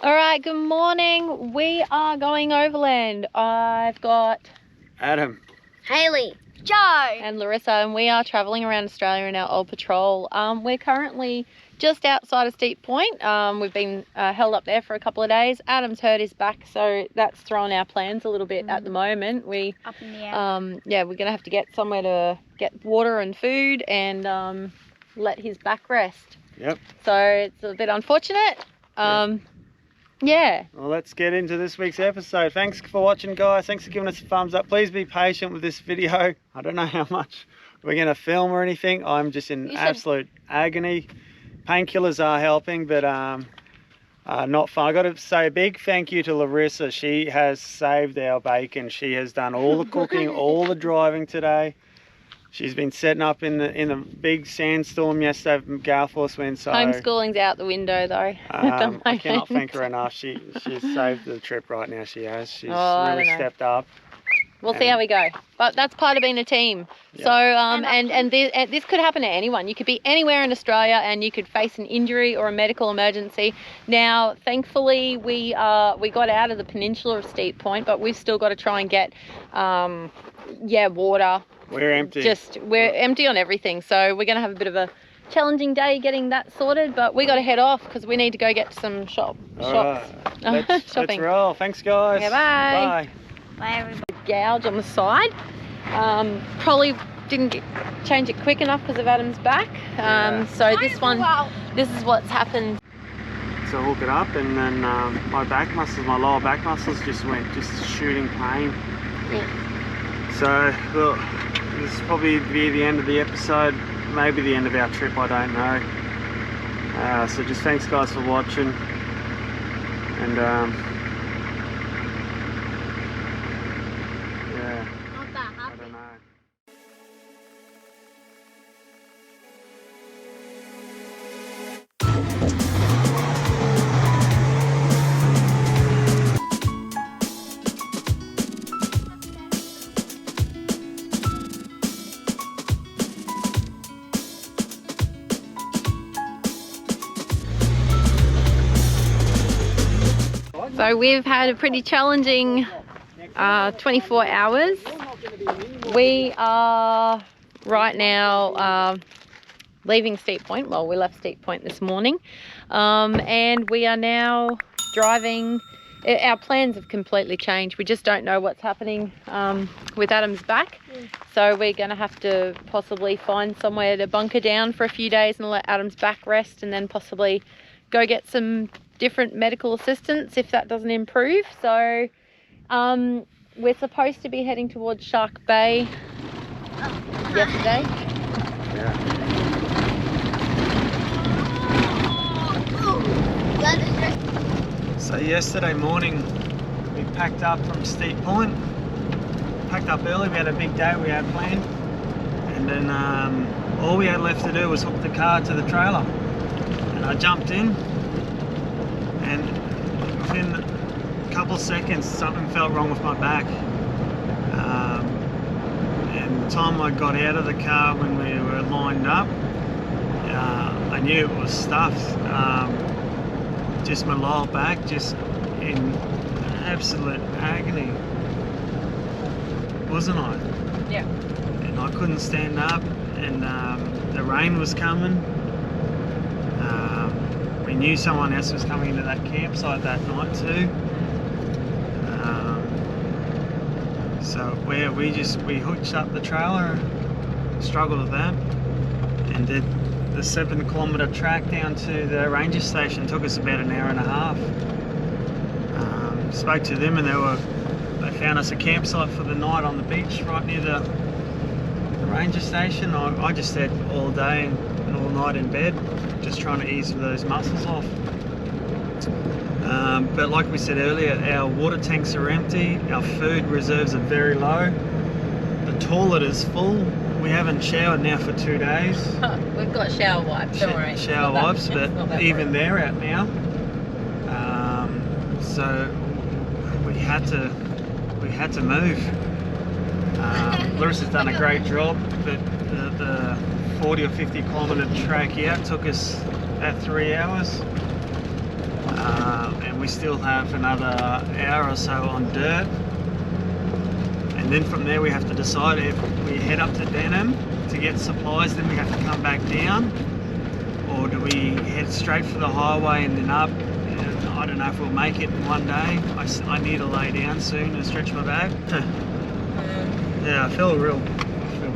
All right, good morning. We are going overland. I've got Adam, Haley, Joe, and Larissa, and we are traveling around Australia in our old patrol. We're currently just outside of Steep Point. We've been held up there for a couple of days. Adam's hurt his back, so that's thrown our plans a little bit at the moment. We up in the air. yeah, we're gonna have to get somewhere to get water and food and let his back rest. Yep. So it's a bit unfortunate. Yeah. Well, let's get into this week's episode. Thanks for watching, guys. Thanks for giving us a thumbs up. Please be patient with this video. I don't know how much we're going to film or anything. I'm just in absolute agony. Painkillers are helping, but not fun. I got to say a big thank you to Larissa. She has saved our bacon. She has done all the cooking, all the driving today. She's been setting up in the big sandstorm yesterday from Galforce wind. So Homeschooling's out the window though. I cannot thank her enough. She's saved the trip right now. She has. She's really stepped up. We'll see how we go. But that's part of being a team. Yep. So and this could happen to anyone. You could be anywhere in Australia and you could face an injury or a medical emergency. Now, thankfully, we got out of the peninsula of Steep Point, but we've still got to try and get water. We're empty. We're empty on everything. So we're going to have a bit of a challenging day getting that sorted, but we got to head off because we need to go get some shopping. Let's roll. Thanks, guys. Yeah, bye. Bye. Bye, everybody. Gouge on the side. Probably didn't change it quick enough because of Adam's back. So this is what's happened. So hook it up, and then my lower back muscles just went shooting pain. Yeah. So look, this is probably be the end of the episode, maybe the end of our trip, I don't know. So just thanks guys for watching, and yeah, I don't know. So we've had a pretty challenging 24 hours. We are right now leaving Steep Point. Well, we left Steep Point this morning, and we are now driving. Our plans have completely changed. We just don't know what's happening with Adam's back. So we're going to have to possibly find somewhere to bunker down for a few days and let Adam's back rest, and then possibly go get some different medical assistance if that doesn't improve. So we're supposed to be heading towards Shark Bay yesterday. Yeah. So yesterday morning we packed up from Steep Point. Packed up early. We had a big day we had planned, and then all we had left to do was hook the car to the trailer, and I jumped in. And within a couple of seconds, something felt wrong with my back. And the time I got out of the car when we were lined up, I knew it was stuffed. Just my lower back, just in absolute agony, wasn't I? Yeah. And I couldn't stand up, and the rain was coming. We knew someone else was coming into that campsite that night too. So we hooked up the trailer, struggled with that, and did the 7-kilometre track down to the ranger station. Took us about an hour and a half. Spoke to them, and they found us a campsite for the night on the beach right near the ranger station. I just stayed all day and all night in bed, just trying to ease those muscles off. But like we said earlier, our water tanks are empty, our food reserves are very low, the toilet is full. We haven't showered now for 2 days. We've got shower wipes, don't worry. Shower wipes, but even they're out now. So we had to move. Larissa's done a great job, but the 40 or 50 kilometre track out took us about 3 hours, and we we still have another hour or so on dirt. And then from there we have to decide if we head up to Denham to get supplies, then we have to come back down, or do we head straight for the highway and then up? And I don't know if we'll make it in one day. I need to lay down soon and stretch my back. Yeah, I feel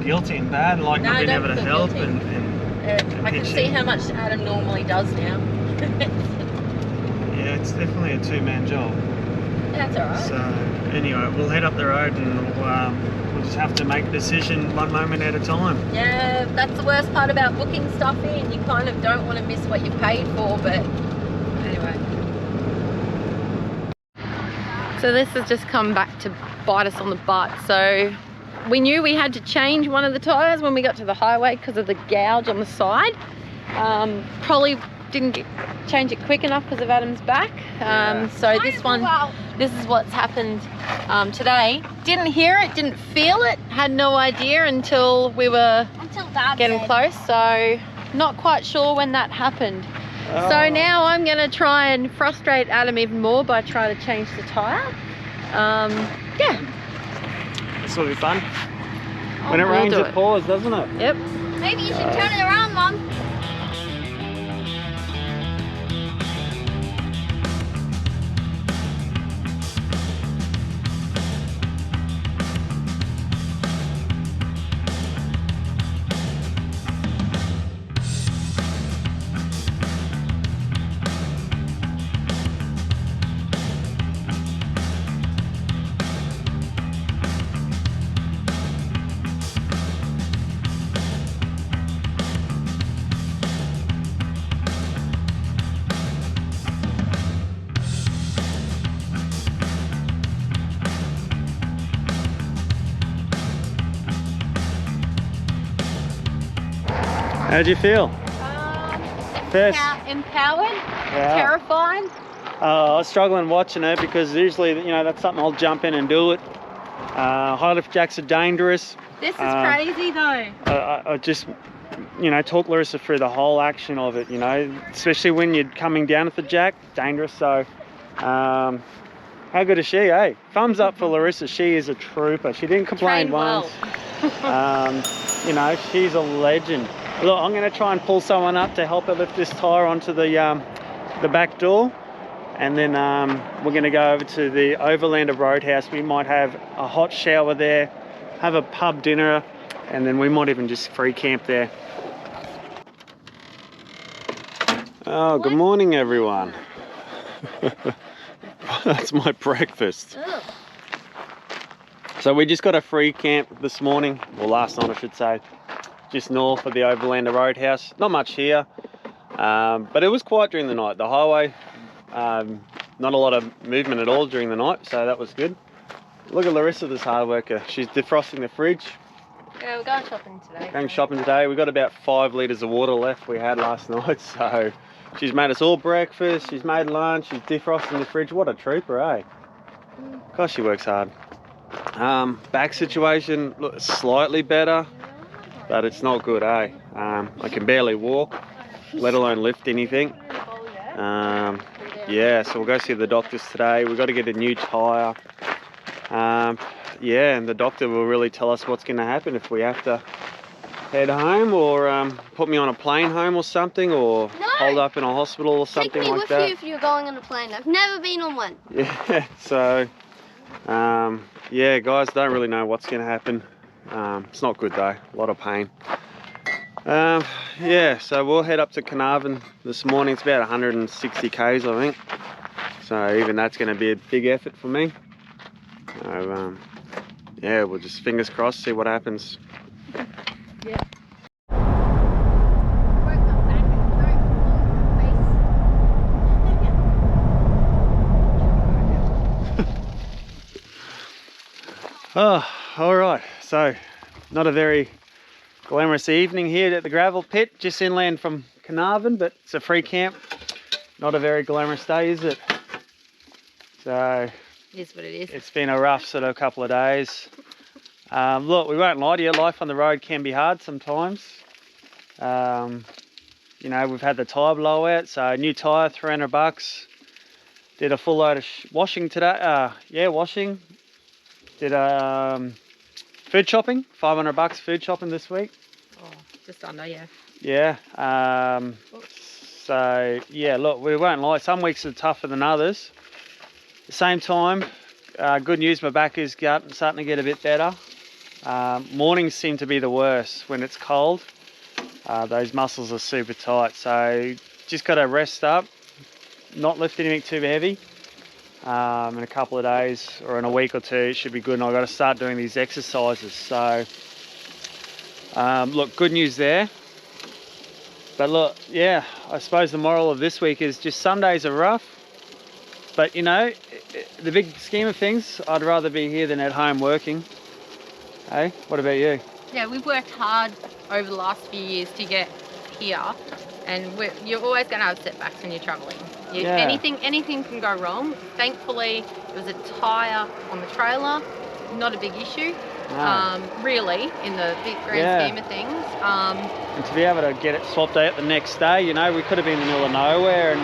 guilty and bad, like not being able to help and I can see how much Adam normally does now. Yeah, it's definitely a two-man job. That's alright. So anyway, we'll head up the road and we'll just have to make a decision one moment at a time. Yeah, that's the worst part about booking stuff in. You kind of don't want to miss what you paid for, but anyway. So this has just come back to bite us on the butt. So we knew we had to change one of the tyres when we got to the highway because of the gouge on the side. Probably didn't change it quick enough because of Adam's back. So this is what's happened today. Didn't hear it, didn't feel it, had no idea until we were getting close. So not quite sure when that happened. So now I'm gonna try and frustrate Adam even more by trying to change the tyre. Yeah. This will be fun. When it rains, it pours, doesn't it? Yep. Maybe you should turn it around, Mom. How'd you feel? First, Empowered, yeah. terrified. I was struggling watching it because usually, you know, that's something I'll jump in and do it. High lift jacks are dangerous. This is crazy though. I just, you know, talk Larissa through the whole action of it, you know, especially when you're coming down with the jack, dangerous. So, how good is she, eh? Thumbs up for Larissa. She is a trooper. She didn't complain once. You know, she's a legend. Look, I'm going to try and pull someone up to help her lift this tyre onto the back door, and then we're going to go over to the Overlander Roadhouse. We might have a hot shower there, have a pub dinner, and then we might even just free camp there. Oh, good morning, everyone. That's my breakfast. Oh. So we just got a free camp this morning, or last night I should say, just north of the Overlander Roadhouse. Not much here, but it was quiet during the night. The highway, not a lot of movement at all during the night, so that was good. Look at Larissa, this hard worker. She's defrosting the fridge. Yeah, we're going shopping today. Going shopping today. We got about 5 litres of water left we had last night, so she's made us all breakfast, she's made lunch, she's defrosting the fridge. What a trooper, eh? Gosh, she works hard. Back situation, look, slightly better, but it's not good, eh? I can barely walk, let alone lift anything. Yeah, so we'll go see the doctors today. We've got to get a new tyre. Yeah, and the doctor will really tell us what's going to happen if we have to head home, or put me on a plane home or something, or hold up in a hospital or something like that. Take me with you if you're going on a plane. I've never been on one. Yeah, so yeah, guys, don't really know what's going to happen. It's not good though, a lot of pain. Yeah, so we'll head up to Carnarvon this morning. It's about 160 k's, I think. So even that's going to be a big effort for me. So yeah, we'll just fingers crossed, see what happens. Yeah. Oh, all right. So not a very glamorous evening here at the gravel pit, just inland from Carnarvon, but it's a free camp. Not a very glamorous day, is it? So It is what it is. it's been a rough sort of couple of days. Look, we won't lie to you, life on the road can be hard sometimes. You know, we've had the tyre blowout, so new tyre, $300. Did a full load of washing today. Washing. Did food shopping. $500 food shopping this week. Oh, just under, yeah. Yeah. So yeah, look, we won't lie. Some weeks are tougher than others. At the same time, good news. My back is starting to get a bit better. Mornings seem to be the worst when it's cold. Those muscles are super tight. So just got to rest up, not lift anything too heavy. In a couple of days or in a week or two, it should be good. And I've got to start doing these exercises. So look, good news there. But look, yeah, I suppose the moral of this week is just Sundays are rough. But you know, the big scheme of things, I'd rather be here than at home working. Hey, what about you? Yeah, we've worked hard over the last few years to get here, and you're always going to have setbacks when you're travelling. Anything can go wrong. Thankfully, it was a tyre on the trailer, not a big issue. No. Really, in the big grand scheme of things. And to be able to get it swapped out the next day, you know, we could have been in the middle of nowhere, and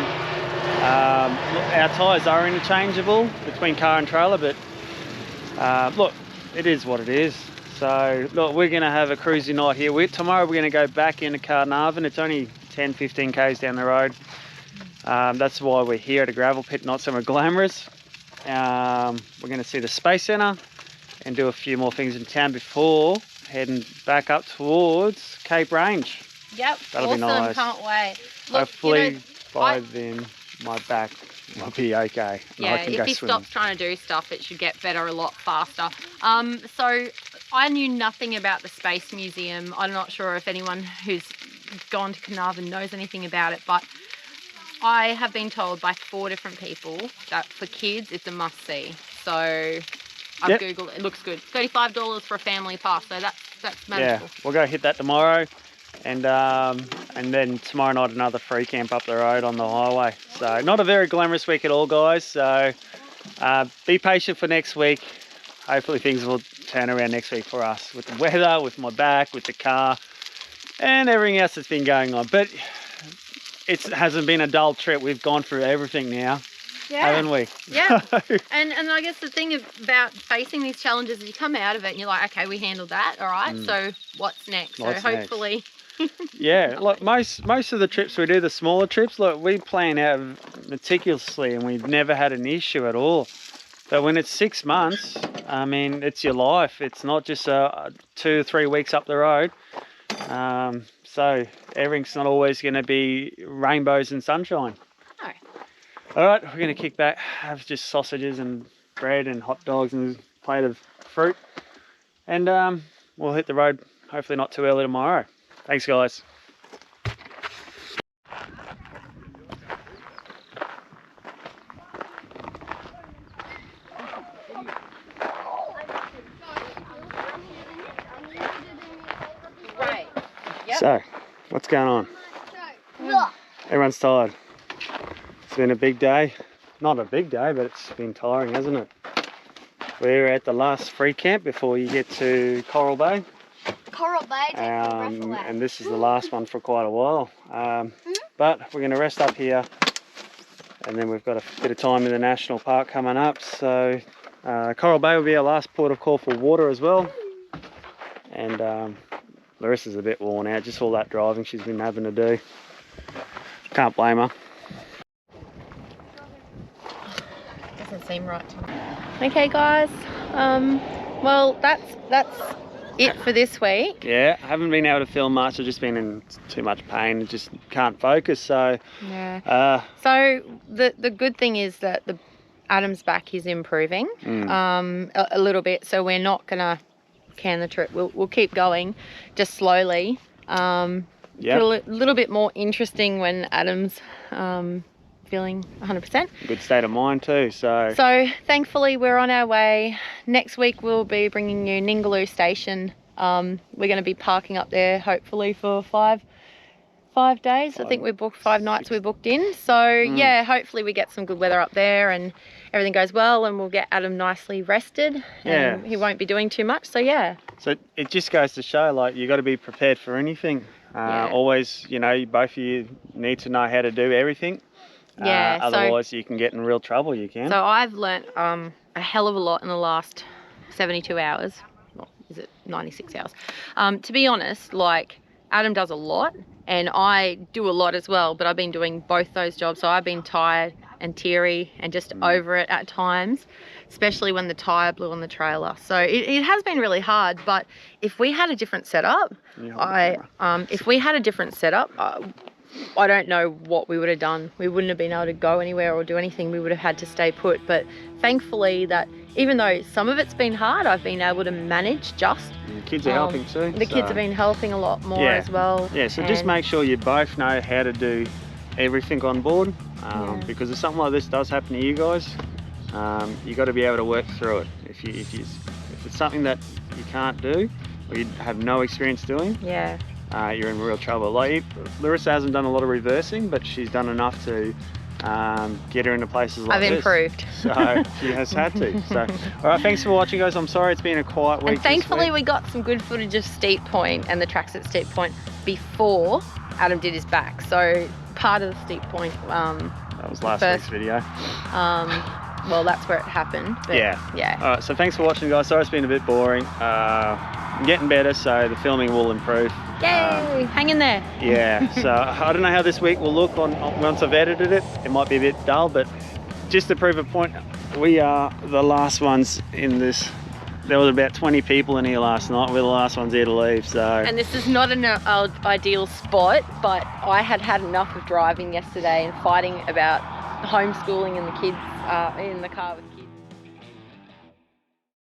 our tyres are interchangeable between car and trailer, but look, it is what it is. So look, we're going to have a cruisy night here. Tomorrow we're going to go back into Carnarvon. It's only 10-15 k's down the road. That's why we're here at a gravel pit, not somewhere glamorous. We're going to see the Space Centre and do a few more things in town before heading back up towards Cape Range. Yep, That'll awesome, be nice. Can't wait. Look, hopefully by then my back will be okay. Yeah, if he stops trying to do stuff, it should get better a lot faster. So I knew nothing about the Space Museum. I'm not sure if anyone who's gone to Carnarvon knows anything about it, but I have been told by 4 different people that for kids it's a must-see. So I've Googled it. It looks good. $35 for a family pass, so that's manageable. Yeah, we'll go hit that tomorrow, and then tomorrow night another free camp up the road on the highway. So not a very glamorous week at all, guys. So be patient for next week. Hopefully things will turn around next week for us with the weather, with my back, with the car, and everything else that's been going on. But it hasn't been a dull trip. We've gone through everything now. Yeah. Haven't we? Yeah. and I guess the thing about facing these challenges is you come out of it and you're like, okay, we handled that, all right, so what's next? So hopefully... Yeah, like most of the trips we do, the smaller trips, look, we plan out meticulously and we've never had an issue at all. But when it's 6 months, I mean, it's your life. It's not just 2 or 3 weeks up the road. So everything's not always going to be rainbows and sunshine. No. All right, we're going to kick back, have just sausages and bread and hot dogs and a plate of fruit. And we'll hit the road, hopefully not too early tomorrow. Thanks, guys. Right. Yep. So, what's going on? Everyone's tired. It's been a big day. Not a big day, but it's been tiring, hasn't it? We're at the last free camp before you get to Coral Bay. Coral Bay, take the breath away. And this is the last one for quite a while. But we're going to rest up here, and then we've got a bit of time in the national park coming up. So Coral Bay will be our last port of call for water as well. And Larissa's a bit worn out, just all that driving she's been having to do. Can't blame her. Doesn't seem right to me. Okay, guys. Well, that's it for this week. Yeah, I haven't been able to film much. I've just been in too much pain. Just can't focus. So yeah. So the good thing is that Adam's back is improving a little bit. So we're not gonna can the trip. We'll keep going, just slowly. Yep. A little bit more interesting when Adam's feeling 100%. Good state of mind too. So thankfully we're on our way. Next week we'll be bringing you Ningaloo Station. We're going to be parking up there hopefully for five days. I think we booked 5 nights we booked in. So yeah, hopefully we get some good weather up there and everything goes well, and we'll get Adam nicely rested. Yeah. And he won't be doing too much. So yeah. So it just goes to show, like, you got to be prepared for anything. Always, you know, both of you need to know how to do everything. Yeah, so- otherwise you can get in real trouble, you can. So I've learnt a hell of a lot in the last 72 hours. Well, is it 96 hours? To be honest, like, Adam does a lot and I do a lot as well, but I've been doing both those jobs. So I've been tired and teary and just over it at times, especially when the tyre blew on the trailer. So it has been really hard, but if we had a different setup, I don't know what we would have done. We wouldn't have been able to go anywhere or do anything. We would have had to stay put. But thankfully that even though some of it's been hard, I've been able to manage just. The kids are helping too. The kids have been helping a lot more as well. Yeah, so just make sure you both know how to do everything on board, because if something like this does happen to you guys, you got to be able to work through it. If it's something that you can't do or you have no experience doing, you're in real trouble. Like, Larissa hasn't done a lot of reversing, but she's done enough to get her into places like this. I've improved. So she has had to. So, all right, thanks for watching, guys. I'm sorry it's been a quiet week. And thankfully we got some good footage of Steep Point and the tracks at Steep Point before Adam did his back. So part of the Steep Point. That was last week's video. Well, that's where it happened. But yeah. All right, so thanks for watching, guys. Sorry it's been a bit boring. Getting better, so the filming will improve. Yay! Hang in there. Yeah, so I don't know how this week will look once I've edited it. It might be a bit dull, but just to prove a point, we are the last ones in this. There was about 20 people in here last night. We're the last ones here to leave, so. And this is not an ideal spot, but I had enough of driving yesterday and fighting about homeschooling and the kids in the car with